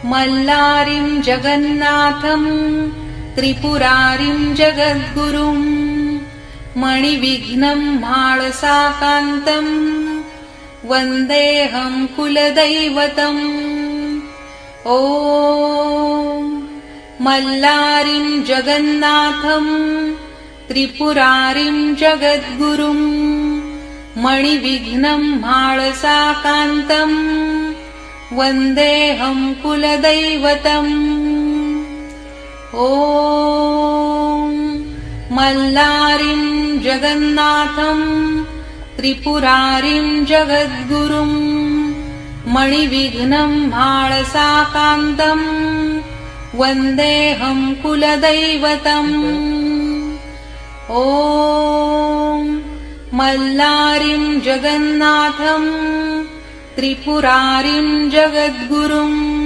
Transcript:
मल्लारिं जगन्नाथं त्रिपुरारिं जगद्गुरुं मणिविघ्नं माळसाकान्तं वन्देऽहं कुलदैवतम्। ॐ मल्लारिं जगन्नाथं त्रिपुरारिं जगद्गुरुं मणिविघ्नं माळसाकान्तं वन्देऽहं कुलदैवतम्। ॐ मल्लारिं जगन्नाथं त्रिपुरारिं जगद्गुरुं मणिविघ्नं माळसाकान्तं वन्देऽहं कुलदैवतम्। ॐ मल्लारिं जगन्नाथं त्रिपुरारिं जगद्गुरुं